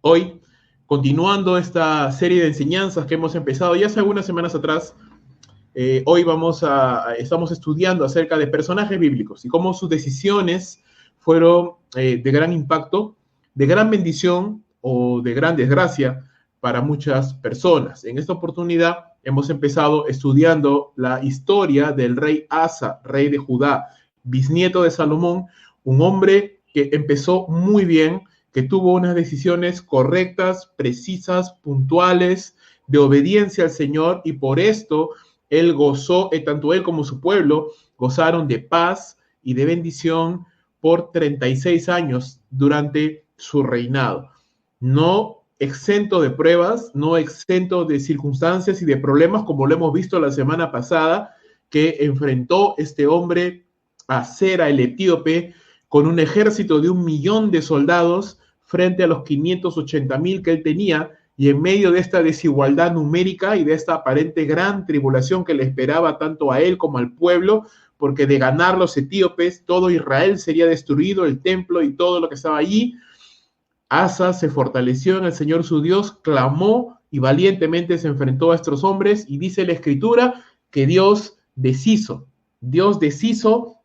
Hoy, continuando esta serie de enseñanzas que hemos empezado ya hace algunas semanas atrás, hoy estamos estudiando acerca de personajes bíblicos y cómo sus decisiones fueron de gran impacto, de gran bendición o de gran desgracia para muchas personas. En esta oportunidad hemos empezado estudiando la historia del rey Asa, rey de Judá, bisnieto de Salomón, un hombre que empezó muy bien, que tuvo unas decisiones correctas, precisas, puntuales, de obediencia al Señor, y por esto él gozó, tanto él como su pueblo, gozaron de paz y de bendición por 36 años durante su reinado. No exento de pruebas, no exento de circunstancias y de problemas, como lo hemos visto la semana pasada, que enfrentó este hombre a Sera, el etíope, con un ejército de 1.000.000 de soldados frente a los 580.000 que él tenía, y en medio de esta desigualdad numérica y de esta aparente gran tribulación que le esperaba tanto a él como al pueblo, porque de ganar los etíopes, todo Israel sería destruido, el templo y todo lo que estaba allí. Asa se fortaleció en el Señor su Dios, clamó y valientemente se enfrentó a estos hombres, y dice la Escritura que Dios deshizo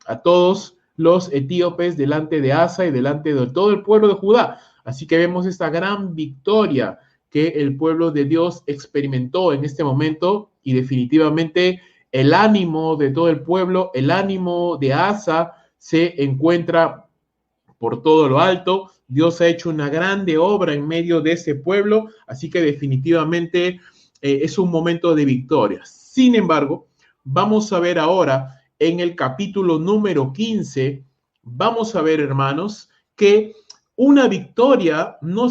a todos los etíopes delante de Asa y delante de todo el pueblo de Judá. Así que vemos esta gran victoria que el pueblo de Dios experimentó en este momento, y definitivamente el ánimo de todo el pueblo, el ánimo de Asa se encuentra por todo lo alto. Dios ha hecho una grande obra en medio de ese pueblo, así que definitivamente es un momento de victoria. Sin embargo, vamos a ver ahora en el capítulo número 15, vamos a ver, hermanos, que una victoria no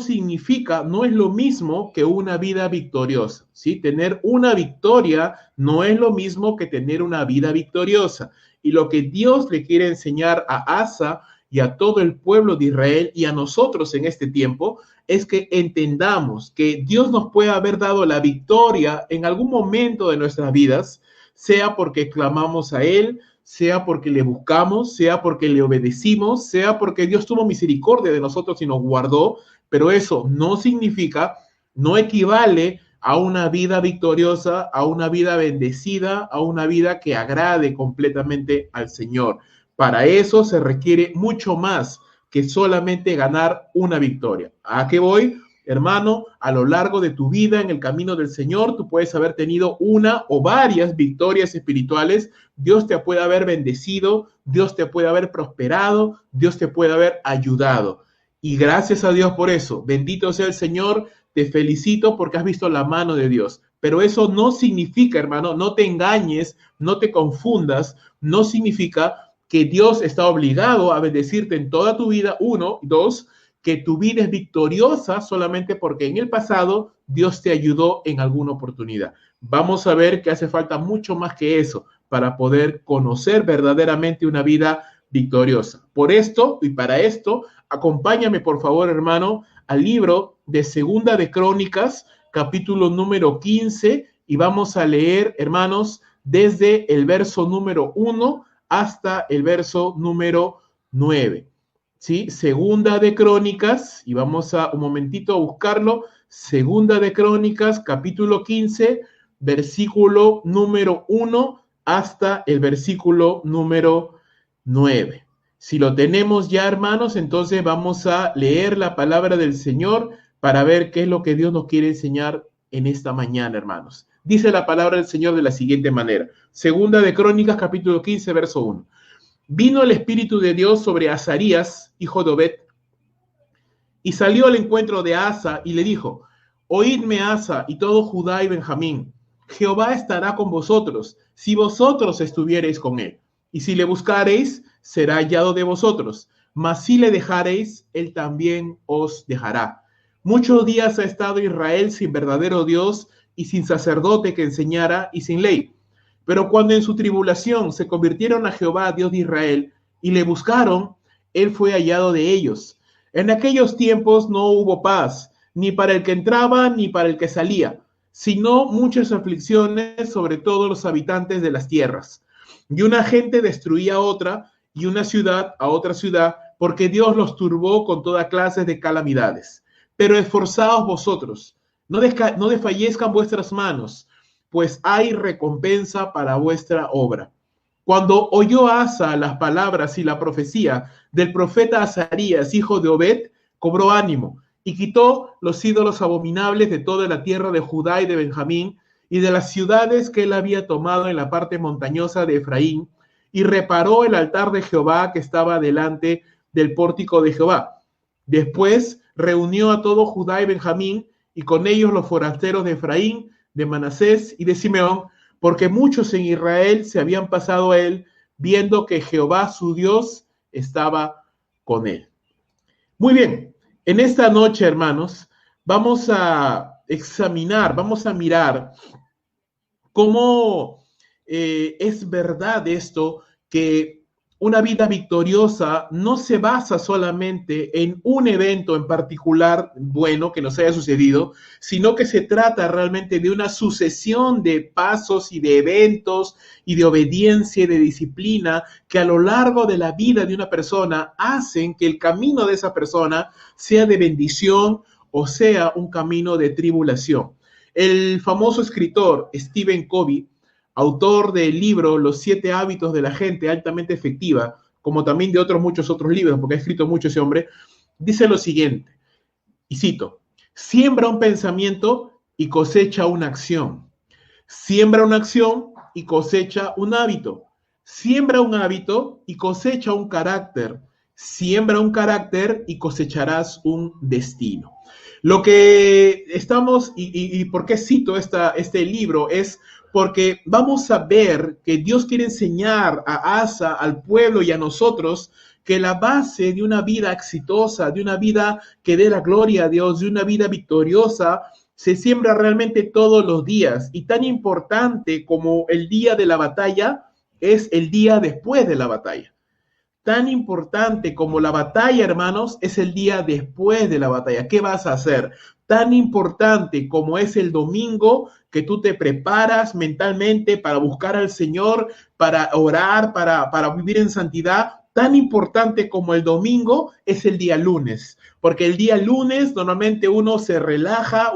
es lo mismo que una vida victoriosa, ¿sí? Tener una victoria no es lo mismo que tener una vida victoriosa. Y lo que Dios le quiere enseñar a Asa y a todo el pueblo de Israel y a nosotros en este tiempo es que entendamos que Dios nos puede haber dado la victoria en algún momento de nuestras vidas, sea porque clamamos a Él, sea porque le buscamos, sea porque le obedecimos, sea porque Dios tuvo misericordia de nosotros y nos guardó, pero eso no significa, no equivale a una vida victoriosa, a una vida bendecida, a una vida que agrade completamente al Señor. Para eso se requiere mucho más que solamente ganar una victoria. ¿A qué voy? Hermano, a lo largo de tu vida en el camino del Señor, tú puedes haber tenido una o varias victorias espirituales. Dios te puede haber bendecido, Dios te puede haber prosperado, Dios te puede haber ayudado. Y gracias a Dios por eso. Bendito sea el Señor, te felicito porque has visto la mano de Dios. Pero eso no significa, hermano, no te engañes, no te confundas, no significa que Dios está obligado a bendecirte en toda tu vida, 1, 2, que tu vida es victoriosa solamente porque en el pasado Dios te ayudó en alguna oportunidad. Vamos a ver que hace falta mucho más que eso para poder conocer verdaderamente una vida victoriosa. Por esto y para esto, acompáñame por favor, hermano, al libro de Segunda de Crónicas, capítulo número 15, y vamos a leer, hermanos, desde el verso número 1 hasta el verso número 9. ¿Sí? Segunda de Crónicas, y vamos a un momentito a buscarlo. Segunda de Crónicas, capítulo 15, versículo número 1 hasta el versículo número 9. Si lo tenemos ya, hermanos, entonces vamos a leer la palabra del Señor para ver qué es lo que Dios nos quiere enseñar en esta mañana, hermanos. Dice la palabra del Señor de la siguiente manera. Segunda de Crónicas, capítulo 15, verso 1. Vino el Espíritu de Dios sobre Azarías, hijo de Obed, y salió al encuentro de Asa y le dijo: Oídme, Asa, y todo Judá y Benjamín. Jehová estará con vosotros, si vosotros estuviereis con él. Y si le buscareis, será hallado de vosotros. Mas si le dejareis, él también os dejará. Muchos días ha estado Israel sin verdadero Dios y sin sacerdote que enseñara y sin ley. Pero cuando en su tribulación se convirtieron a Jehová, Dios de Israel, y le buscaron, él fue hallado de ellos. En aquellos tiempos no hubo paz, ni para el que entraba, ni para el que salía, sino muchas aflicciones sobre todos los habitantes de las tierras. Y una gente destruía a otra, y una ciudad a otra ciudad, porque Dios los turbó con toda clase de calamidades. pero esforzaos vosotros, no desfallezcan vuestras manos, pues hay recompensa para vuestra obra. Cuando oyó Asa las palabras y la profecía del profeta Azarías, hijo de Obed, cobró ánimo y quitó los ídolos abominables de toda la tierra de Judá y de Benjamín y de las ciudades que él había tomado en la parte montañosa de Efraín, y reparó el altar de Jehová que estaba delante del pórtico de Jehová. Después reunió a todo Judá y Benjamín, y con ellos los forasteros de Efraín, de Manasés y de Simeón, porque muchos en Israel se habían pasado a él, viendo que Jehová su Dios estaba con él. Muy bien, en esta noche, hermanos, vamos a examinar, vamos a mirar cómo es verdad esto, que una vida victoriosa no se basa solamente en un evento en particular bueno que nos haya sucedido, sino que se trata realmente de una sucesión de pasos y de eventos y de obediencia y de disciplina que a lo largo de la vida de una persona hacen que el camino de esa persona sea de bendición o sea un camino de tribulación. El famoso escritor Stephen Covey, autor del libro Los 7 hábitos de la gente altamente efectiva, como también de muchos otros libros, porque ha escrito mucho ese hombre, dice lo siguiente, y cito: siembra un pensamiento y cosecha una acción. Siembra una acción y cosecha un hábito. Siembra un hábito y cosecha un carácter. Siembra un carácter y cosecharás un destino. Lo que estamos, y por qué cito este libro, es porque vamos a ver que Dios quiere enseñar a Asa, al pueblo y a nosotros, que la base de una vida exitosa, de una vida que dé la gloria a Dios, de una vida victoriosa, se siembra realmente todos los días. Y tan importante como el día de la batalla es el día después de la batalla. Tan importante como la batalla, hermanos, es el día después de la batalla. ¿Qué vas a hacer? Tan importante como es el domingo, que tú te preparas mentalmente para buscar al Señor, para orar, para vivir en santidad. Tan importante como el domingo es el día lunes, porque el día lunes normalmente uno se relaja,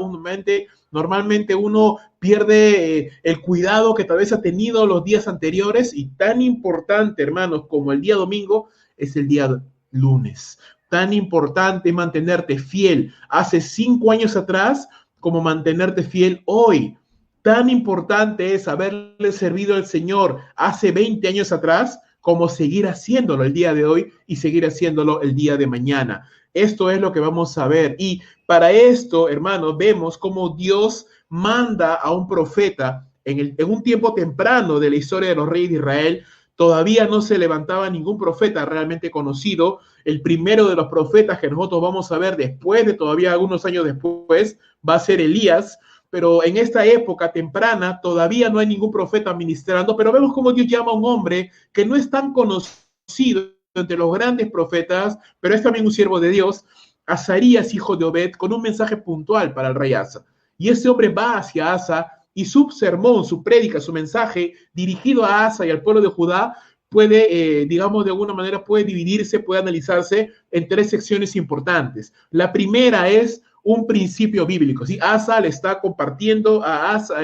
normalmente uno pierde el cuidado que tal vez ha tenido los días anteriores, y tan importante, hermanos, como el día domingo es el día lunes. Tan importante mantenerte fiel hace 5 años atrás como mantenerte fiel hoy. Tan importante es haberle servido al Señor hace 20 años atrás como seguir haciéndolo el día de hoy y seguir haciéndolo el día de mañana. Esto es lo que vamos a ver. Y para esto, hermanos, vemos cómo Dios manda a un profeta en un tiempo temprano de la historia de los reyes de Israel. Todavía no se levantaba ningún profeta realmente conocido. El primero de los profetas que nosotros vamos a ver después de todavía algunos años después va a ser Elías. Pero en esta época temprana todavía no hay ningún profeta ministrando, pero vemos cómo Dios llama a un hombre que no es tan conocido entre los grandes profetas, pero es también un siervo de Dios, Azarías, hijo de Obed, con un mensaje puntual para el rey Asa. Y ese hombre va hacia Asa, y su sermón, su prédica, su mensaje dirigido a Asa y al pueblo de Judá puede, digamos, de alguna manera puede dividirse, puede analizarse en 3 secciones importantes. La primera es un principio bíblico, ¿sí? Asa le está compartiendo a Asa,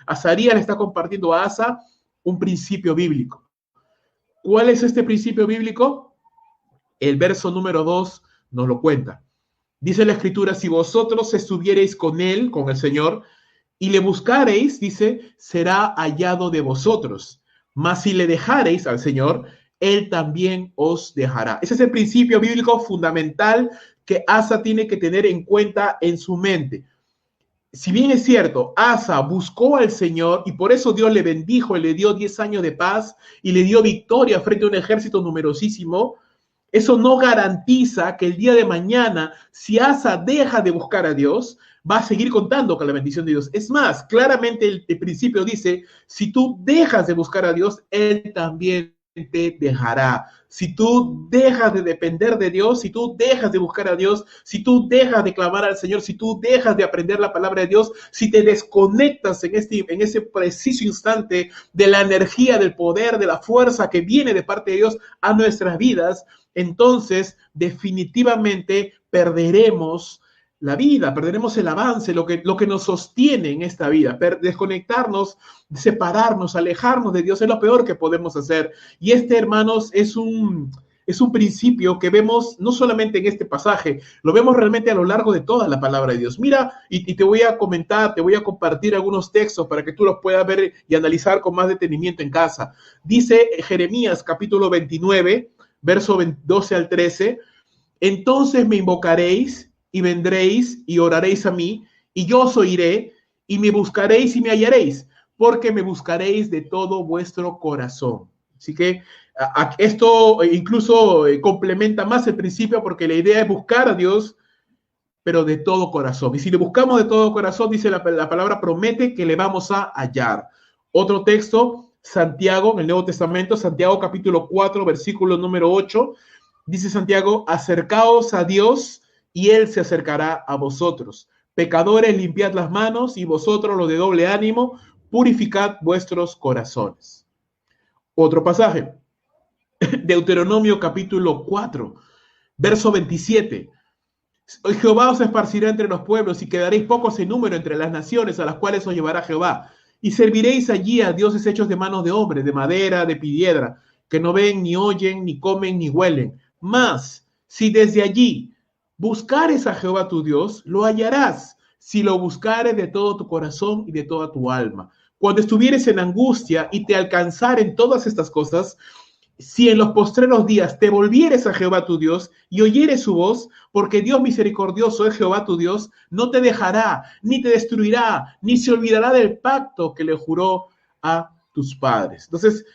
Azarías le está compartiendo a Asa un principio bíblico. ¿Cuál es este principio bíblico? El verso número 2 nos lo cuenta. Dice la Escritura: si vosotros estuviereis con él, con el Señor, y le buscareis, dice, será hallado de vosotros. Mas si le dejareis al Señor, él también os dejará. Ese es el principio bíblico fundamental que Asa tiene que tener en cuenta en su mente. Si bien es cierto, Asa buscó al Señor y por eso Dios le bendijo y le dio 10 años de paz y le dio victoria frente a un ejército numerosísimo, eso no garantiza que el día de mañana, si Asa deja de buscar a Dios, va a seguir contando con la bendición de Dios. Es más, claramente el principio dice: si tú dejas de buscar a Dios, Él también te dejará. Si tú dejas de depender de Dios, si tú dejas de buscar a Dios, si tú dejas de clamar al Señor, si tú dejas de aprender la palabra de Dios, si te desconectas en ese preciso instante de la energía, del poder, de la fuerza que viene de parte de Dios a nuestras vidas, entonces definitivamente perderemos la vida, perderemos el avance, lo que nos sostiene en esta vida. Desconectarnos, separarnos, alejarnos de Dios es lo peor que podemos hacer. Y hermanos, es un principio que vemos no solamente en este pasaje, lo vemos realmente a lo largo de toda la palabra de Dios. Mira, y te voy a comentar, te voy a compartir algunos textos para que tú los puedas ver y analizar con más detenimiento en casa. Dice Jeremías capítulo 29, verso 12 al 13, entonces me invocaréis y vendréis y oraréis a mí, y yo os oiré, y me buscaréis y me hallaréis, porque me buscaréis de todo vuestro corazón. Así que esto incluso complementa más el principio, porque la idea es buscar a Dios, pero de todo corazón. Y si le buscamos de todo corazón, dice la palabra, promete que le vamos a hallar. Otro texto, Santiago, en el Nuevo Testamento, Santiago capítulo 4, versículo número 8, dice Santiago, acercaos a Dios y Él se acercará a vosotros. Pecadores, limpiad las manos, y vosotros, los de doble ánimo, purificad vuestros corazones. Otro pasaje, Deuteronomio capítulo 4, verso 27. Jehová os esparcirá entre los pueblos y quedaréis pocos en número entre las naciones a las cuales os llevará Jehová. Y serviréis allí a dioses hechos de manos de hombres, de madera, de piedra, que no ven, ni oyen, ni comen, ni huelen. Mas, si desde allí buscares a Jehová tu Dios, lo hallarás, si lo buscares de todo tu corazón y de toda tu alma. Cuando estuvieres en angustia y te alcanzaren todas estas cosas, si en los postreros días te volvieres a Jehová tu Dios y oyeres su voz, porque Dios misericordioso es Jehová tu Dios, no te dejará, ni te destruirá, ni se olvidará del pacto que le juró a tus padres. Entonces,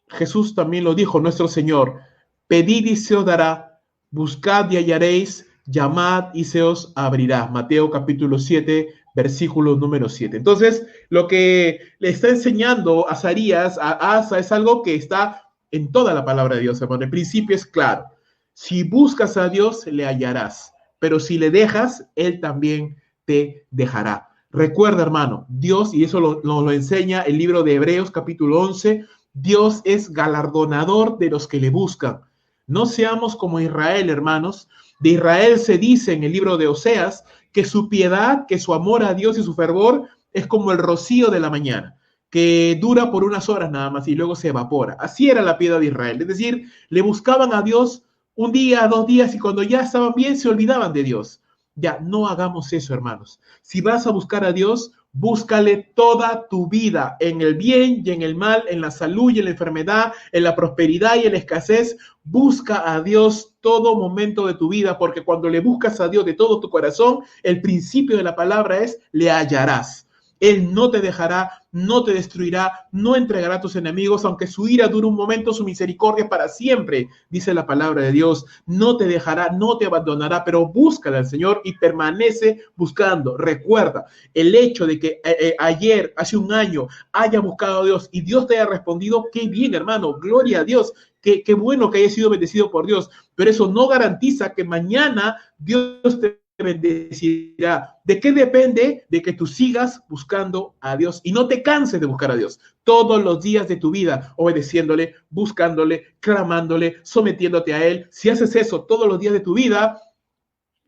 Jesús también lo dijo, nuestro Señor, pedid y se os dará, buscad y hallaréis, llamad y se os abrirá. Mateo capítulo 7, versículo número 7. Entonces, lo que le está enseñando Azarías a Asa es algo que está en toda la palabra de Dios, hermano. El principio es claro. Si buscas a Dios, le hallarás. Pero si le dejas, Él también te dejará. Recuerda, hermano, Dios, y eso nos lo enseña el libro de Hebreos capítulo 11, Dios es galardonador de los que le buscan. No seamos como Israel, hermanos. De Israel se dice en el libro de Oseas que su piedad, que su amor a Dios y su fervor es como el rocío de la mañana, que dura por unas horas nada más y luego se evapora. Así era la piedad de Israel. Es decir, le buscaban a Dios un día, 2 días, y cuando ya estaban bien se olvidaban de Dios. Ya, no hagamos eso, hermanos. Si vas a buscar a Dios, búscale toda tu vida, en el bien y en el mal, en la salud y en la enfermedad, en la prosperidad y en la escasez. Busca a Dios todo momento de tu vida, porque cuando le buscas a Dios de todo tu corazón, el principio de la palabra es, le hallarás. Él no te dejará, no te destruirá, no entregará a tus enemigos, aunque su ira dure un momento, su misericordia es para siempre, dice la palabra de Dios. No te dejará, no te abandonará, pero búscala al Señor y permanece buscando. Recuerda, el hecho de que ayer, hace un año, haya buscado a Dios y Dios te haya respondido, qué bien, hermano, gloria a Dios. Qué bueno que haya sido bendecido por Dios, pero eso no garantiza que mañana Dios te bendecirá. ¿De qué depende? De que tú sigas buscando a Dios y no te canses de buscar a Dios todos los días de tu vida, obedeciéndole, buscándole, clamándole, sometiéndote a Él. Si haces eso todos los días de tu vida,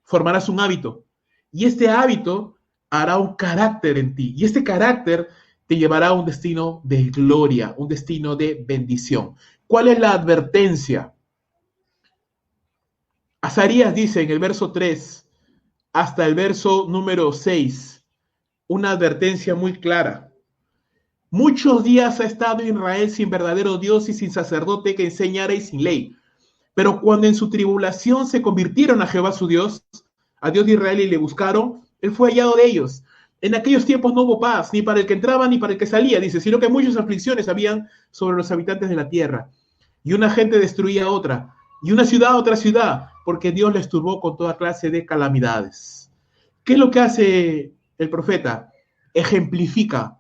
formarás un hábito y este hábito hará un carácter en ti y este carácter te llevará a un destino de gloria, un destino de bendición. ¿Cuál es la advertencia? Azarías dice en el verso 3 hasta el verso número 6, una advertencia muy clara. Muchos días ha estado Israel sin verdadero Dios y sin sacerdote que enseñara y sin ley. Pero cuando en su tribulación se convirtieron a Jehová su Dios, a Dios de Israel, y le buscaron, Él fue hallado de ellos. En aquellos tiempos no hubo paz, ni para el que entraba ni para el que salía, dice, sino que muchas aflicciones habían sobre los habitantes de la tierra. Y una gente destruía a otra, y una ciudad a otra ciudad, porque Dios les turbó con toda clase de calamidades. ¿Qué es lo que hace el profeta? Ejemplifica,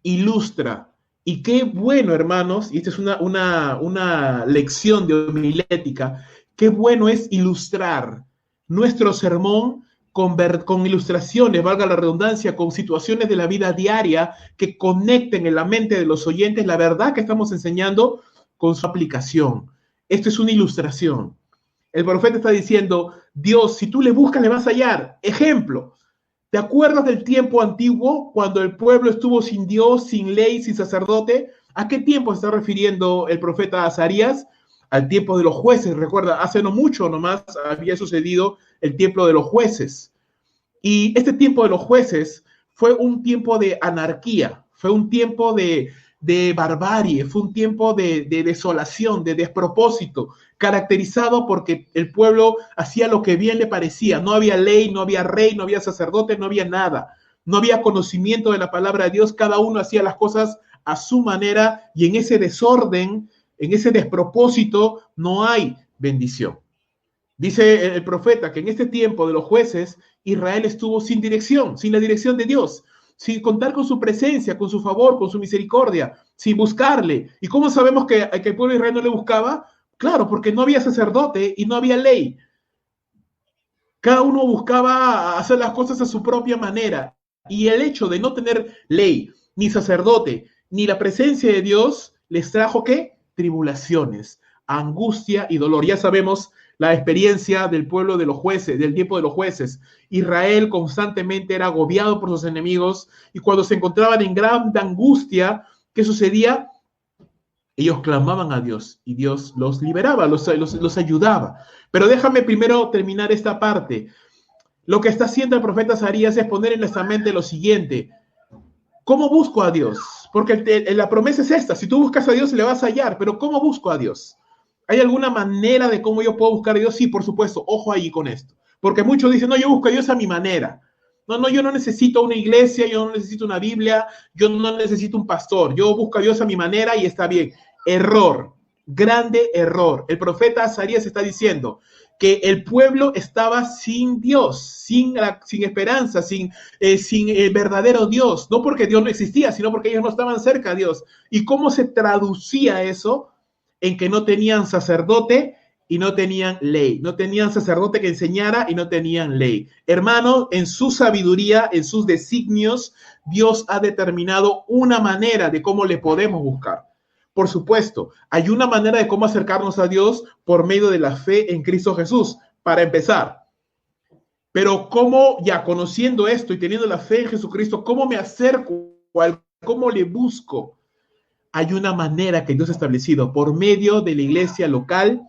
ilustra. Y qué bueno, hermanos, y esta es una lección de homilética, qué bueno es ilustrar nuestro sermón con ilustraciones, valga la redundancia, con situaciones de la vida diaria que conecten en la mente de los oyentes la verdad que estamos enseñando con su aplicación. Esto es una ilustración. El profeta está diciendo, Dios, si tú le buscas, le vas a hallar. Ejemplo, ¿te acuerdas del tiempo antiguo cuando el pueblo estuvo sin Dios, sin ley, sin sacerdote? ¿A qué tiempo se está refiriendo el profeta Azarías? Al tiempo de los jueces. Recuerda, hace no mucho nomás había sucedido el tiempo de los jueces. Y este tiempo de los jueces fue un tiempo de anarquía, fue un tiempo de barbarie, fue un tiempo de desolación, de despropósito, caracterizado porque el pueblo hacía lo que bien le parecía. No había ley, no había rey, no había sacerdote, no había nada. No había conocimiento de la palabra de Dios, cada uno hacía las cosas a su manera y en ese desorden, en ese despropósito, no hay bendición. Dice el profeta que en este tiempo de los jueces, Israel estuvo sin dirección, sin la dirección de Dios, sin contar con su presencia, con su favor, con su misericordia, sin buscarle. ¿Y cómo sabemos que el pueblo de Israel no le buscaba? Claro, porque no había sacerdote y no había ley. Cada uno buscaba hacer las cosas a su propia manera. Y el hecho de no tener ley, ni sacerdote, ni la presencia de Dios, les trajo ¿qué? Tribulaciones, angustia y dolor. Ya sabemos la experiencia del pueblo de los jueces, del tiempo de los jueces. Israel constantemente era agobiado por sus enemigos y cuando se encontraban en gran angustia, ¿qué sucedía? Ellos clamaban a Dios y Dios los liberaba, los ayudaba. Pero déjame primero terminar esta parte. Lo que está haciendo el profeta Azarías es poner en nuestra mente lo siguiente. ¿Cómo busco a Dios? Porque la promesa es esta. Si tú buscas a Dios, le vas a hallar. Pero ¿cómo busco a Dios? ¿Hay alguna manera de cómo yo puedo buscar a Dios? Sí, por supuesto. Ojo ahí con esto. Porque muchos dicen, no, yo busco a Dios a mi manera. No, yo no necesito una iglesia, yo no necesito una Biblia, yo no necesito un pastor. Yo busco a Dios a mi manera y está bien. Error. Grande error. El profeta Azarías está diciendo que el pueblo estaba sin Dios, sin esperanza, sin verdadero Dios. No porque Dios no existía, sino porque ellos no estaban cerca de Dios. ¿Y cómo se traducía eso? En que no tenían sacerdote y no tenían ley. No tenían sacerdote que enseñara y no tenían ley. Hermano, en su sabiduría, en sus designios, Dios ha determinado una manera de cómo le podemos buscar. Por supuesto, hay una manera de cómo acercarnos a Dios por medio de la fe en Cristo Jesús, para empezar. Pero cómo, ya conociendo esto y teniendo la fe en Jesucristo, ¿cómo me acerco a Él? ¿Cómo le busco? Hay una manera que Dios ha establecido por medio de la iglesia local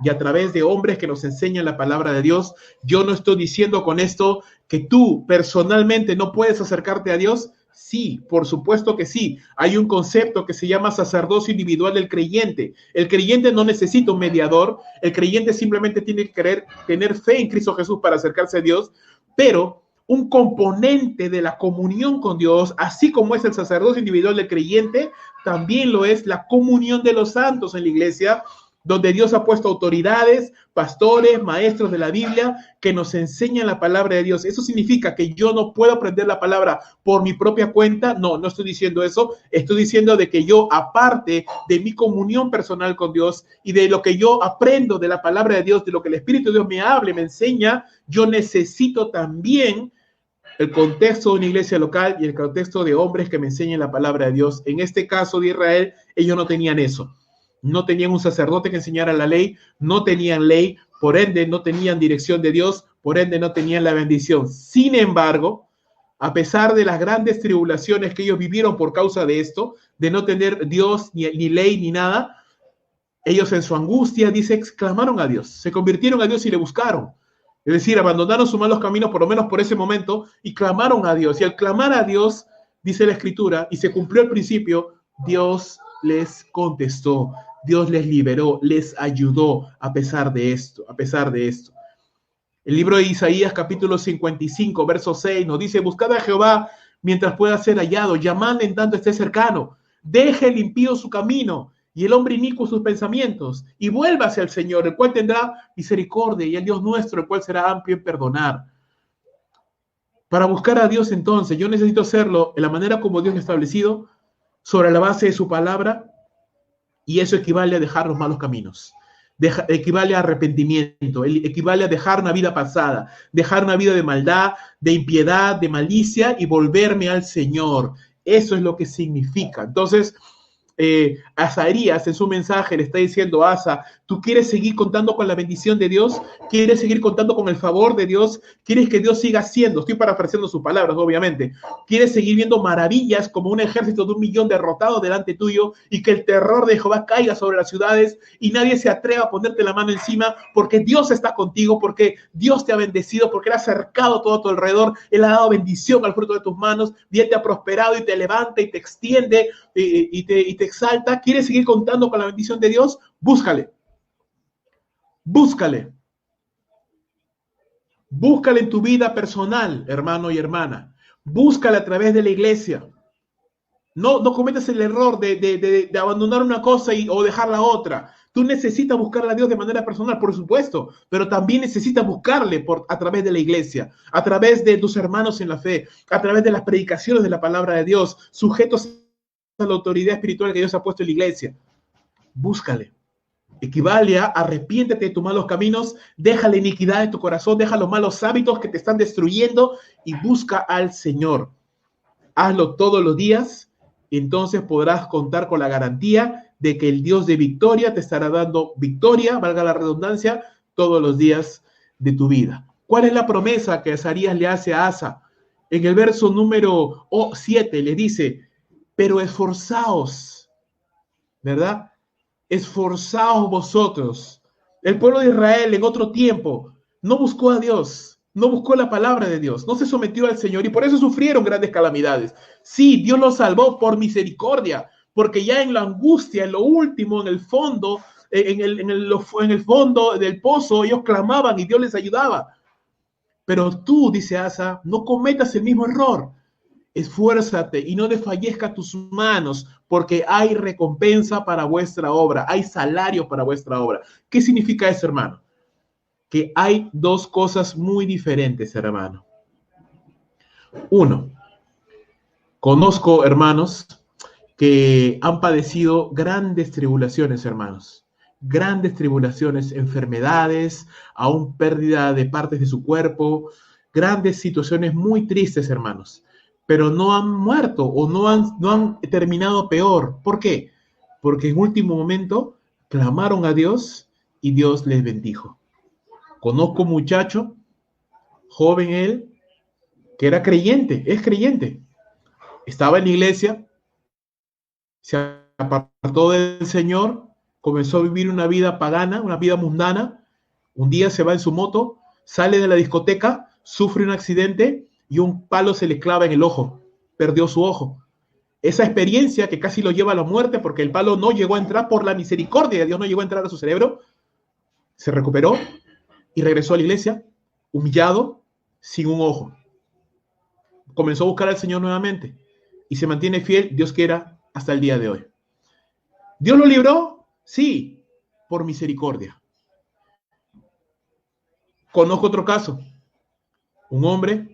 y a través de hombres que nos enseñan la palabra de Dios. Yo no estoy diciendo con esto que tú personalmente no puedes acercarte a Dios. Sí, por supuesto que sí. Hay un concepto que se llama sacerdocio individual del creyente. El creyente no necesita un mediador. El creyente simplemente tiene que tener fe en Cristo Jesús para acercarse a Dios, pero un componente de la comunión con Dios, así como es el sacerdocio individual del creyente, también lo es la comunión de los santos en la iglesia, donde Dios ha puesto autoridades, pastores, maestros de la Biblia, que nos enseñan la palabra de Dios. ¿Eso significa que yo no puedo aprender la palabra por mi propia cuenta? No, no estoy diciendo eso. Estoy diciendo de que yo, aparte de mi comunión personal con Dios y de lo que yo aprendo de la palabra de Dios, de lo que el Espíritu de Dios me hable, me enseña, yo necesito también el contexto de una iglesia local y el contexto de hombres que me enseñen la palabra de Dios. En este caso de Israel, ellos no tenían eso. No tenían un sacerdote que enseñara la ley, no tenían ley, por ende no tenían dirección de Dios, por ende no tenían la bendición. Sin embargo, a pesar de las grandes tribulaciones que ellos vivieron por causa de esto, de no tener Dios ni ley ni nada, ellos en su angustia, dice, clamaron a Dios, se convirtieron a Dios y le buscaron. Es decir, abandonaron sus malos caminos, por lo menos por ese momento, y clamaron a Dios. Y al clamar a Dios, dice la Escritura, y se cumplió el principio, Dios les contestó, Dios les liberó, les ayudó a pesar de esto, a pesar de esto. El libro de Isaías, capítulo 55, verso 6, nos dice, buscad a Jehová mientras pueda ser hallado, llamadle en tanto esté cercano, deje el impío su camino, y el hombre inicuo sus pensamientos, y vuélvase al Señor, el cual tendrá misericordia, y el Dios nuestro, el cual será amplio en perdonar. Para buscar a Dios entonces, yo necesito hacerlo en la manera como Dios lo ha establecido, sobre la base de su palabra, y eso equivale a dejar los malos caminos, equivale a arrepentimiento, equivale a dejar una vida pasada, dejar una vida de maldad, de impiedad, de malicia, y volverme al Señor. Eso es lo que significa. Entonces, Azarías en su mensaje le está diciendo a Asa, ¿tú quieres seguir contando con la bendición de Dios? ¿Quieres seguir contando con el favor de Dios? ¿Quieres que Dios siga haciendo? Estoy parafraseando sus palabras, obviamente. ¿Quieres seguir viendo maravillas como un ejército de 1.000.000 derrotado delante tuyo y que el terror de Jehová caiga sobre las ciudades y nadie se atreva a ponerte la mano encima porque Dios está contigo, porque Dios te ha bendecido, porque Él ha cercado todo a tu alrededor, Él ha dado bendición al fruto de tus manos y Él te ha prosperado y te levanta y te extiende y te exalta? ¿Quieres seguir contando con la bendición de Dios? Búscale. Búscale. Búscale en tu vida personal, hermano y hermana. Búscale a través de la iglesia. No cometas el error de abandonar una cosa o dejar la otra. Tú necesitas buscarle a Dios de manera personal, por supuesto, pero también necesitas buscarle a través de la iglesia, a través de tus hermanos en la fe, a través de las predicaciones de la palabra de Dios, sujetos a la autoridad espiritual que Dios ha puesto en la iglesia. Búscale. Equivale a arrepiéntete de tus malos caminos, deja la iniquidad de tu corazón, deja los malos hábitos que te están destruyendo y busca al Señor. Hazlo todos los días, entonces podrás contar con la garantía de que el Dios de victoria te estará dando victoria, valga la redundancia, todos los días de tu vida. ¿Cuál es la promesa que Azarías le hace a Asa? En el verso número 7 le dice, pero esforzaos, ¿verdad? Esforzaos vosotros. El pueblo de Israel en otro tiempo no buscó a Dios, no buscó la palabra de Dios, no se sometió al Señor y por eso sufrieron grandes calamidades. Sí, Dios los salvó por misericordia, porque ya en la angustia, en lo último, en el fondo, en el fondo del pozo, ellos clamaban y Dios les ayudaba. Pero tú, dice Asa, no cometas el mismo error. Esfuérzate y no desfallezca tus manos, porque hay recompensa para vuestra obra, hay salario para vuestra obra. ¿Qué significa eso, hermano? Que hay dos cosas muy diferentes, hermano. Uno, conozco hermanos que han padecido grandes tribulaciones, hermanos. Grandes tribulaciones, enfermedades, aún pérdida de partes de su cuerpo, grandes situaciones muy tristes, hermanos. Pero no han muerto o no han terminado peor. ¿Por qué? Porque en último momento clamaron a Dios y Dios les bendijo. Conozco un muchacho, joven él, que era creyente, es creyente. Estaba en la iglesia, se apartó del Señor, comenzó a vivir una vida pagana, una vida mundana. Un día se va en su moto, sale de la discoteca, sufre un accidente y un palo se le clava en el ojo, perdió su ojo. Esa experiencia que casi lo lleva a la muerte porque el palo no llegó a entrar por la misericordia de Dios, no llegó a entrar a su cerebro, se recuperó y regresó a la iglesia, humillado, sin un ojo. Comenzó a buscar al Señor nuevamente y se mantiene fiel, Dios quiera, hasta el día de hoy. ¿Dios lo libró? Sí, por misericordia. Conozco otro caso, un hombre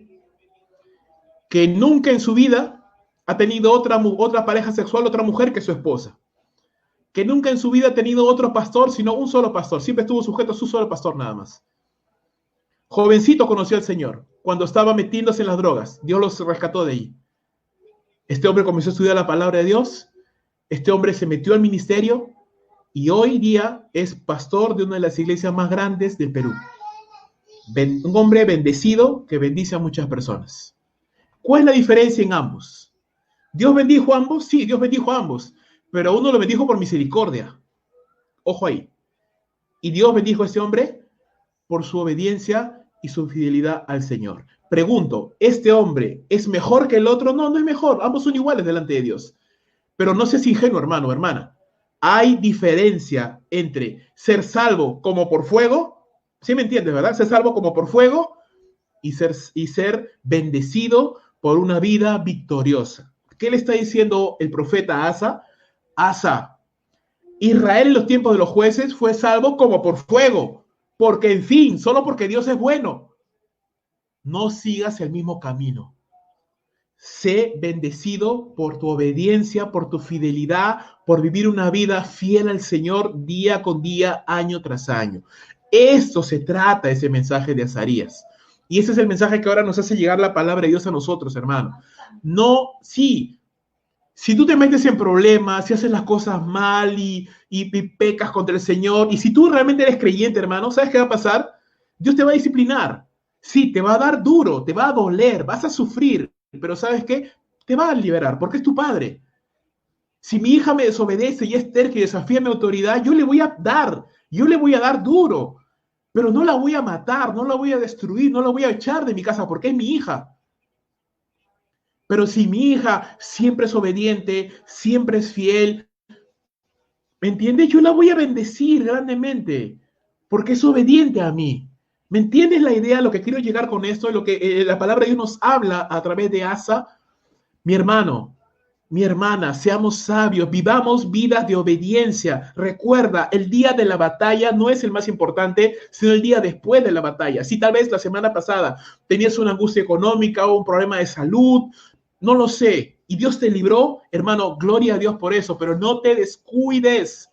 que nunca en su vida ha tenido otra pareja sexual, otra mujer que su esposa. Que nunca en su vida ha tenido otro pastor, sino un solo pastor. Siempre estuvo sujeto a su solo pastor nada más. Jovencito conoció al Señor cuando estaba metiéndose en las drogas. Dios los rescató de ahí. Este hombre comenzó a estudiar la palabra de Dios. Este hombre se metió al ministerio y hoy día es pastor de una de las iglesias más grandes del Perú. Un hombre bendecido que bendice a muchas personas. ¿Cuál es la diferencia en ambos? ¿Dios bendijo a ambos? Sí, Dios bendijo a ambos, pero uno lo bendijo por misericordia. Ojo ahí. Y Dios bendijo a este hombre por su obediencia y su fidelidad al Señor. Pregunto, ¿este hombre es mejor que el otro? No, no es mejor. Ambos son iguales delante de Dios. Pero no seas ingenuo, hermano o hermana. Hay diferencia entre ser salvo como por fuego, ¿sí me entiendes, verdad? Ser salvo como por fuego y ser bendecido por una vida victoriosa. ¿Qué le está diciendo el profeta Asa? Asa, Israel en los tiempos de los jueces fue salvo como por fuego, porque en fin, solo porque Dios es bueno. No sigas el mismo camino. Sé bendecido por tu obediencia, por tu fidelidad, por vivir una vida fiel al Señor día con día, año tras año. Esto se trata, ese mensaje de Azarías. Y ese es el mensaje que ahora nos hace llegar la palabra de Dios a nosotros, hermano. No, sí, Si tú te metes en problemas, si haces las cosas mal y pecas contra el Señor, y si tú realmente eres creyente, hermano, ¿sabes qué va a pasar? Dios te va a disciplinar. Sí, te va a dar duro, te va a doler, vas a sufrir, pero ¿sabes qué? Te va a liberar, porque es tu padre. Si mi hija me desobedece y es terca y desafía mi autoridad, yo le voy a dar duro, pero no la voy a matar, no la voy a destruir, no la voy a echar de mi casa porque es mi hija. Pero si mi hija siempre es obediente, siempre es fiel, ¿me entiendes? Yo la voy a bendecir grandemente porque es obediente a mí. ¿Me entiendes la idea, lo que quiero llegar con esto, lo que la palabra de Dios nos habla a través de Asa? Mi hermano, mi hermana, seamos sabios, vivamos vidas de obediencia. Recuerda, el día de la batalla no es el más importante, sino el día después de la batalla. Si tal vez la semana pasada tenías una angustia económica o un problema de salud, no lo sé, y Dios te libró, hermano, gloria a Dios por eso, pero no te descuides.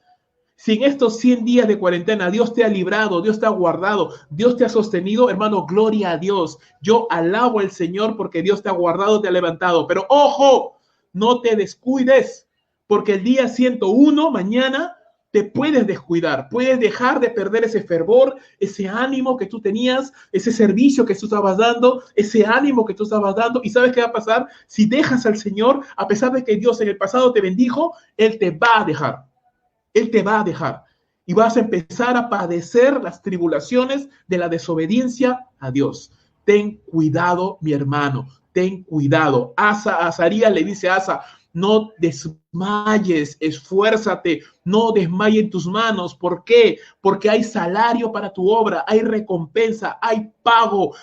Si en estos 100 días de cuarentena Dios te ha librado, Dios te ha guardado, Dios te ha sostenido, hermano, gloria a Dios. Yo alabo al Señor porque Dios te ha guardado, te ha levantado. Pero ojo, no te descuides, porque el día 101, mañana, te puedes descuidar, puedes dejar de perder ese fervor, ese ánimo que tú tenías, ese servicio que tú estabas dando, ese ánimo que tú estabas dando. ¿Y sabes qué va a pasar? Si dejas al Señor, a pesar de que Dios en el pasado te bendijo, Él te va a dejar. Él te va a dejar y vas a empezar a padecer las tribulaciones de la desobediencia a Dios. Ten cuidado, mi hermano, ten cuidado. Azarías le dice a Asa, no desmayes, esfuérzate, no desmayes tus manos. ¿Por qué? Porque hay salario para tu obra, hay recompensa, hay pago.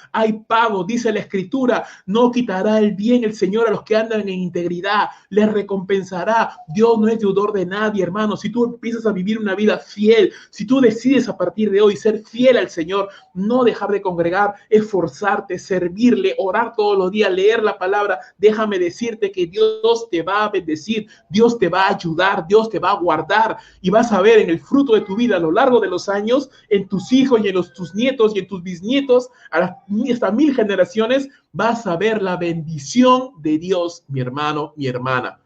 Dice la Escritura, no quitará el bien el Señor a los que andan en integridad, les recompensará. Dios no es deudor de nadie, hermano. Si tú empiezas a vivir una vida fiel, si tú decides a partir de hoy ser fiel al Señor, no dejar de congregar, esforzarte, servirle, orar todos los días, leer la palabra, déjame decirte que Dios te va a bendecir, Dios te va a ayudar, Dios te va a guardar y vas a ver en el fruto de tu vida a lo largo de los años, en tus hijos y en tus nietos y en tus bisnietos, hasta 1000 generaciones, vas a ver la bendición de Dios, mi hermano, mi hermana.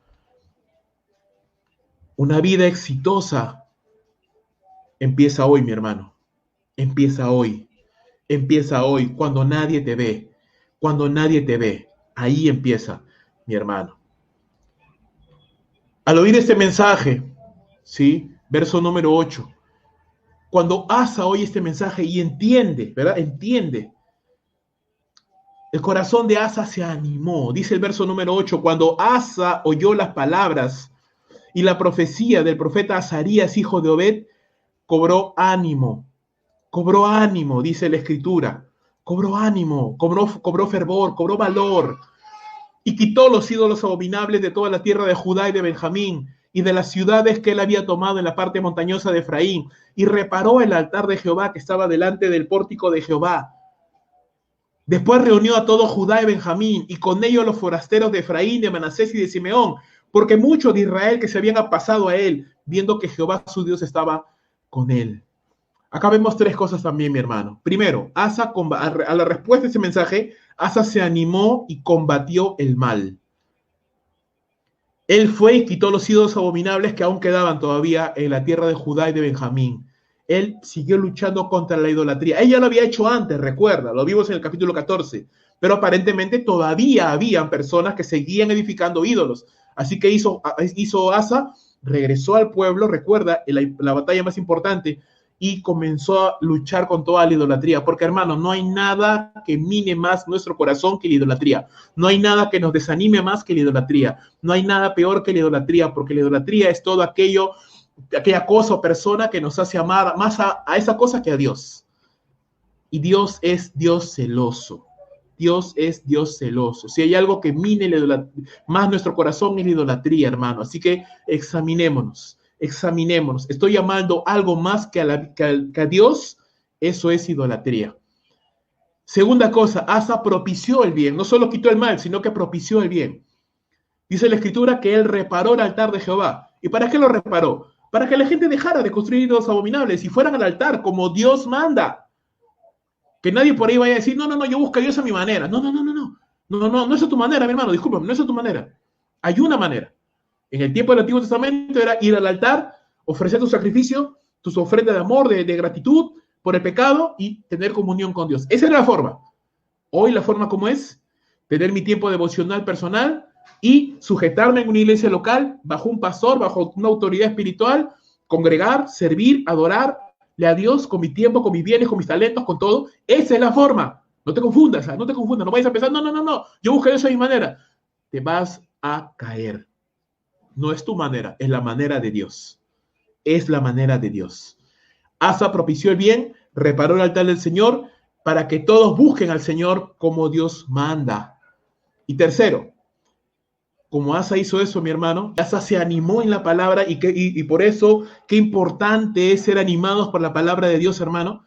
Una vida exitosa empieza hoy, mi hermano. Empieza hoy. Empieza hoy, cuando nadie te ve. Cuando nadie te ve. Ahí empieza, mi hermano. Al oír este mensaje, ¿sí? Verso número 8. Cuando Asa oye este mensaje y entiende, ¿verdad? Entiende. El corazón de Asa se animó. Dice el verso número 8. Cuando Asa oyó las palabras y la profecía del profeta Azarías, hijo de Obed, cobró ánimo, dice la Escritura, cobró ánimo, cobró fervor, cobró valor, y quitó los ídolos abominables de toda la tierra de Judá y de Benjamín, y de las ciudades que él había tomado en la parte montañosa de Efraín, y reparó el altar de Jehová que estaba delante del pórtico de Jehová. Después reunió a todo Judá y Benjamín, y con ellos los forasteros de Efraín, de Manasés y de Simeón, porque muchos de Israel que se habían pasado a él, viendo que Jehová su Dios estaba con él. Acá vemos 3 cosas también, mi hermano. Primero, Asa, a la respuesta a ese mensaje, Asa se animó y combatió el mal. Él fue y quitó los ídolos abominables que aún quedaban todavía en la tierra de Judá y de Benjamín. Él siguió luchando contra la idolatría. Ella lo había hecho antes, recuerda, lo vimos en el capítulo 14, pero aparentemente todavía habían personas que seguían edificando ídolos. Así que hizo Asa, regresó al pueblo, recuerda, la batalla más importante, y comenzó a luchar con toda la idolatría. Porque, hermano, no hay nada que mine más nuestro corazón que la idolatría. No hay nada que nos desanime más que la idolatría. No hay nada peor que la idolatría, porque la idolatría es todo aquella cosa o persona que nos hace amar más a esa cosa que a Dios. Y Dios es Dios celoso. Dios es Dios celoso. Si hay algo que mine más nuestro corazón es la idolatría, hermano. Así que examinémonos. Estoy amando algo más que a Dios. Eso es idolatría. Segunda cosa, Asa propició el bien. No solo quitó el mal, sino que propició el bien. Dice la Escritura que él reparó el altar de Jehová. ¿Y para qué lo reparó? Para que la gente dejara de construir ídolos abominables y fueran al altar como Dios manda. Que nadie por ahí vaya a decir, no, yo busco a Dios a mi manera. No es a tu manera, mi hermano, discúlpame, no es a tu manera. Hay una manera. En el tiempo del Antiguo Testamento era ir al altar, ofrecer tu sacrificio, tus ofrendas de amor, de gratitud por el pecado y tener comunión con Dios. Esa era la forma. Hoy la forma como es, tener mi tiempo devocional personal y sujetarme en una iglesia local, bajo un pastor, bajo una autoridad espiritual, congregar, servir, adorarle a Dios con mi tiempo, con mis bienes, con mis talentos, con todo. Esa es la forma. No te confundas, no te confundas, no vayas a pensar, no, yo busqué eso a mi manera. Te vas a caer. No es tu manera, es la manera de Dios. Es la manera de Dios. Asa propició el bien, reparó el altar del Señor para que todos busquen al Señor como Dios manda. Y tercero, como Asa hizo eso, mi hermano, Asa se animó en la palabra y por eso qué importante es ser animados por la palabra de Dios, hermano.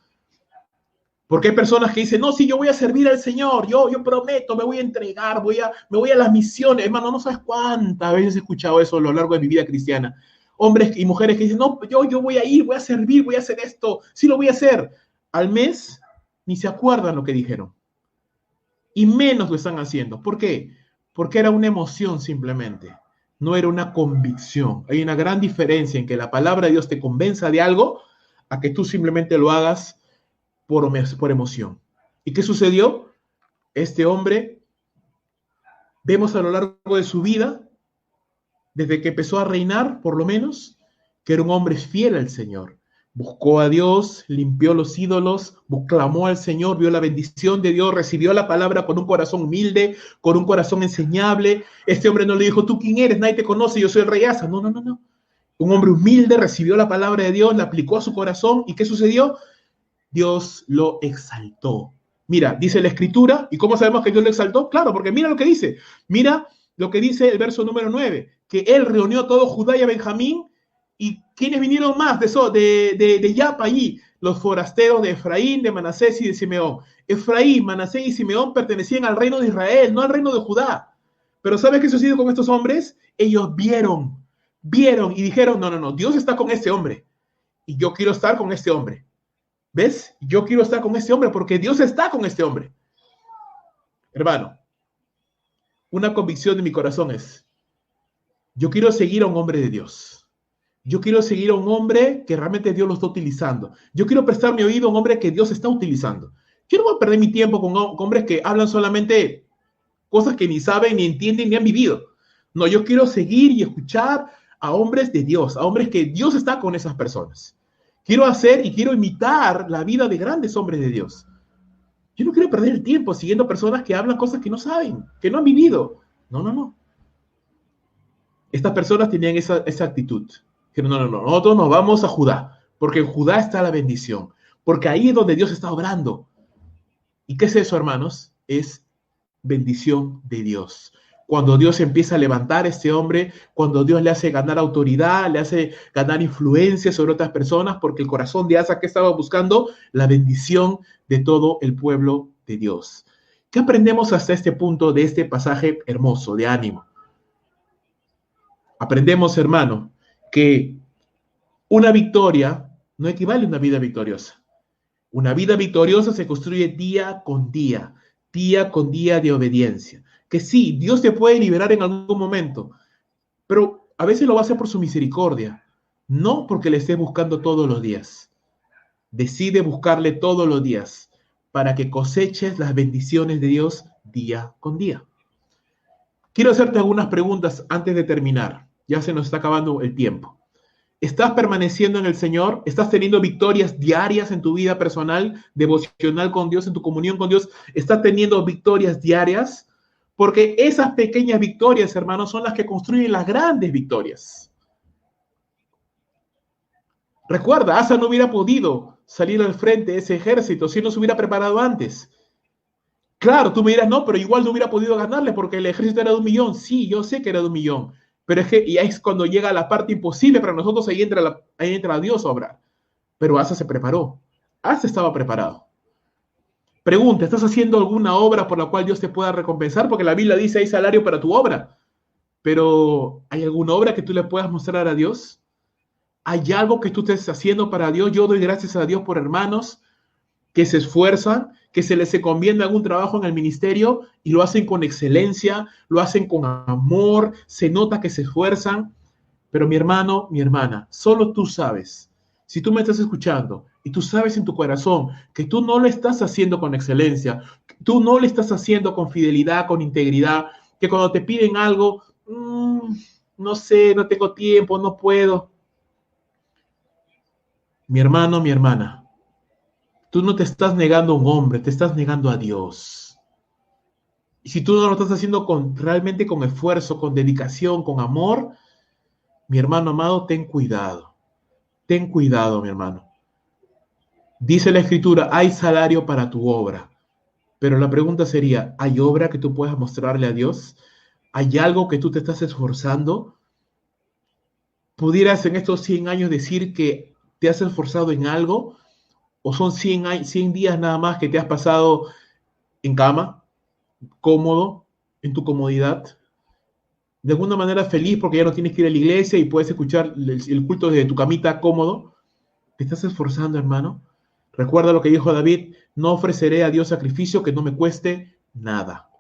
Porque hay personas que dicen, no, sí, yo voy a servir al Señor, yo prometo, me voy a entregar, me voy a las misiones. Hermano, no sabes cuántas veces he escuchado eso a lo largo de mi vida cristiana. Hombres y mujeres que dicen, no, yo voy a ir, voy a servir, voy a hacer esto, sí lo voy a hacer. Al mes ni se acuerdan lo que dijeron. Y menos lo están haciendo. ¿Por qué? Porque era una emoción simplemente. No era una convicción. Hay una gran diferencia en que la palabra de Dios te convenza de algo a que tú simplemente lo hagas por emoción. ¿Y qué sucedió? Este hombre, vemos a lo largo de su vida, desde que empezó a reinar, por lo menos, que era un hombre fiel al Señor. Buscó a Dios, limpió los ídolos, clamó al Señor, vio la bendición de Dios, recibió la palabra con un corazón humilde, con un corazón enseñable. Este hombre no le dijo, ¿tú quién eres? Nadie te conoce, yo soy el rey Asa. No. Un hombre humilde recibió la palabra de Dios, la aplicó a su corazón. ¿Y qué sucedió? Dios lo exaltó. Mira, dice la Escritura, ¿y cómo sabemos que Dios lo exaltó? Claro, porque mira lo que dice. Mira lo que dice el verso número 9, que él reunió a todo Judá y a Benjamín, y ¿quiénes vinieron más de Yapa allí? Los forasteros de Efraín, de Manasés y de Simeón. Efraín, Manasés y Simeón pertenecían al reino de Israel, no al reino de Judá. Pero ¿sabes qué sucedió con estos hombres? Ellos vieron y dijeron, no, Dios está con este hombre, y yo quiero estar con este hombre. ¿Ves? Yo quiero estar con este hombre porque Dios está con este hombre. Hermano, una convicción de mi corazón es, yo quiero seguir a un hombre de Dios. Yo quiero seguir a un hombre que realmente Dios lo está utilizando. Yo quiero prestar mi oído a un hombre que Dios está utilizando. Yo no voy a perder mi tiempo con hombres que hablan solamente cosas que ni saben, ni entienden, ni han vivido. No, yo quiero seguir y escuchar a hombres de Dios, a hombres que Dios está con esas personas. Quiero hacer y quiero imitar la vida de grandes hombres de Dios. Yo no quiero perder el tiempo siguiendo personas que hablan cosas que no saben, que no han vivido. No. Estas personas tenían esa actitud. Dijeron, no, nosotros nos vamos a Judá, porque en Judá está la bendición, porque ahí es donde Dios está obrando. ¿Y qué es eso, hermanos? Es bendición de Dios. Cuando Dios empieza a levantar a este hombre, cuando Dios le hace ganar autoridad, le hace ganar influencia sobre otras personas, porque el corazón de Asa que estaba buscando, la bendición de todo el pueblo de Dios. ¿Qué aprendemos hasta este punto de este pasaje hermoso de ánimo? Aprendemos, hermano, que una victoria no equivale a una vida victoriosa. Una vida victoriosa se construye día con día de obediencia. Que sí, Dios te puede liberar en algún momento, pero a veces lo va a hacer por su misericordia, no porque le estés buscando todos los días. Decide buscarle todos los días para que coseches las bendiciones de Dios día con día. Quiero hacerte algunas preguntas antes de terminar. Ya se nos está acabando el tiempo. ¿Estás permaneciendo en el Señor? ¿Estás teniendo victorias diarias en tu vida personal, devocional con Dios, en tu comunión con Dios? ¿Estás teniendo victorias diarias? Porque esas pequeñas victorias, hermanos, son las que construyen las grandes victorias. Recuerda, Asa no hubiera podido salir al frente de ese ejército si no se hubiera preparado antes. Claro, tú me dirás, no, pero igual no hubiera podido ganarle porque el ejército era de 1.000.000. Sí, yo sé que era de 1.000.000. Pero es que y ahí es cuando llega la parte imposible para nosotros, ahí entra Dios a obrar. Pero Asa se preparó. Asa estaba preparado. Pregunta, ¿estás haciendo alguna obra por la cual Dios te pueda recompensar? Porque la Biblia dice hay salario para tu obra. Pero ¿hay alguna obra que tú le puedas mostrar a Dios? ¿Hay algo que tú estés haciendo para Dios? Yo doy gracias a Dios por hermanos que se esfuerzan, que se les encomienda algún trabajo en el ministerio y lo hacen con excelencia, lo hacen con amor, se nota que se esfuerzan. Pero mi hermano, mi hermana, solo tú sabes, si tú me estás escuchando y tú sabes en tu corazón que tú no lo estás haciendo con excelencia, tú no lo estás haciendo con fidelidad, con integridad, que cuando te piden algo, no sé, no tengo tiempo, no puedo. Mi hermano, mi hermana, tú no te estás negando a un hombre, te estás negando a Dios. Y si tú no lo estás haciendo realmente con esfuerzo, con dedicación, con amor, mi hermano amado, ten cuidado. Ten cuidado, mi hermano. Dice la Escritura, hay salario para tu obra. Pero la pregunta sería, ¿hay obra que tú puedas mostrarle a Dios? ¿Hay algo que tú te estás esforzando? ¿Pudieras en estos 100 años decir que te has esforzado en algo? ¿O son 100 días nada más que te has pasado en cama, cómodo, en tu comodidad? De alguna manera feliz porque ya no tienes que ir a la iglesia y puedes escuchar el culto desde tu camita cómodo. ¿Te estás esforzando, hermano? Recuerda lo que dijo David, no ofreceré a Dios sacrificio que no me cueste nada.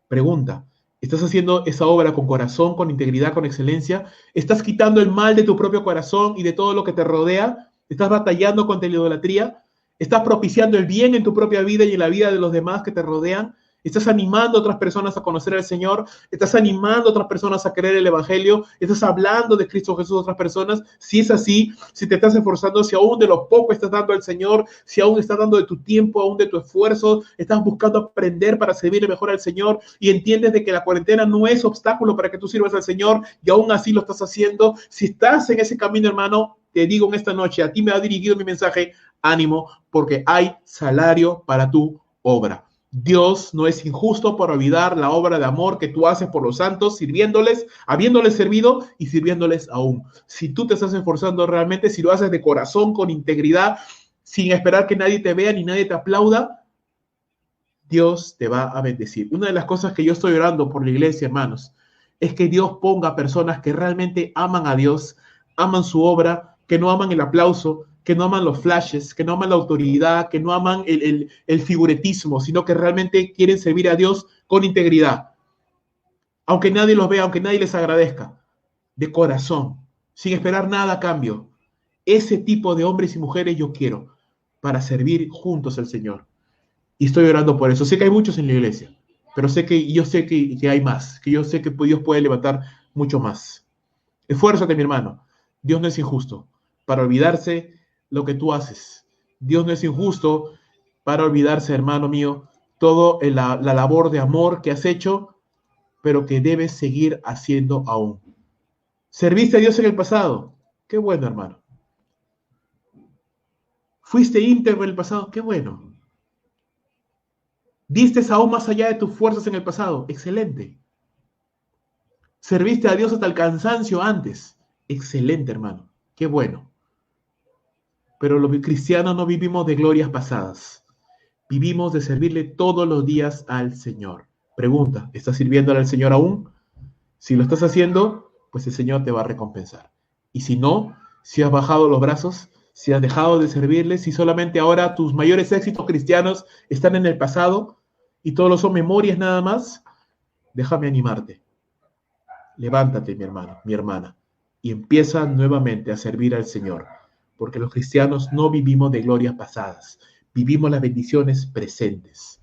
Pregunta, ¿estás haciendo esa obra con corazón, con integridad, con excelencia? ¿Estás quitando el mal de tu propio corazón y de todo lo que te rodea? ¿Estás batallando contra la idolatría? ¿Estás propiciando el bien en tu propia vida y en la vida de los demás que te rodean? ¿Estás animando a otras personas a conocer al Señor? ¿Estás animando a otras personas a creer el Evangelio? ¿Estás hablando de Cristo Jesús a otras personas? Si es así, si te estás esforzando, si aún de lo poco estás dando al Señor, si aún estás dando de tu tiempo, aún de tu esfuerzo, estás buscando aprender para servirle mejor al Señor y entiendes de que la cuarentena no es obstáculo para que tú sirvas al Señor y aún así lo estás haciendo. Si estás en ese camino, hermano, te digo en esta noche, a ti me ha dirigido mi mensaje, ánimo, porque hay salario para tu obra. Dios no es injusto por olvidar la obra de amor que tú haces por los santos, sirviéndoles, habiéndoles servido y sirviéndoles aún. Si tú te estás esforzando realmente, si lo haces de corazón, con integridad, sin esperar que nadie te vea ni nadie te aplauda, Dios te va a bendecir. Una de las cosas que yo estoy orando por la iglesia, hermanos, es que Dios ponga personas que realmente aman a Dios, aman su obra, que no aman el aplauso, que no aman los flashes, que no aman la autoridad, que no aman el figuretismo, sino que realmente quieren servir a Dios con integridad. Aunque nadie los vea, aunque nadie les agradezca, de corazón, sin esperar nada a cambio. Ese tipo de hombres y mujeres yo quiero para servir juntos al Señor. Y estoy orando por eso. Sé que hay muchos en la iglesia, pero yo sé que hay más, que yo sé que Dios puede levantar mucho más. Esfuérzate, mi hermano. Dios no es injusto para olvidarse lo que tú haces. Dios no es injusto para olvidarse, hermano mío, toda la labor de amor que has hecho, pero que debes seguir haciendo aún. ¿Serviste a Dios en el pasado? Qué bueno, hermano. ¿Fuiste íntegro en el pasado? Qué bueno. ¿Diste aún más allá de tus fuerzas en el pasado? Excelente. ¿Serviste a Dios hasta el cansancio antes? Excelente, hermano. Qué bueno. Pero los cristianos no vivimos de glorias pasadas. Vivimos de servirle todos los días al Señor. Pregunta, ¿estás sirviéndole al Señor aún? Si lo estás haciendo, pues el Señor te va a recompensar. Y si no, si has bajado los brazos, si has dejado de servirle, si solamente ahora tus mayores éxitos cristianos están en el pasado y todos son memorias nada más, déjame animarte. Levántate, mi hermano, mi hermana, y empieza nuevamente a servir al Señor, porque los cristianos no vivimos de glorias pasadas, vivimos las bendiciones presentes.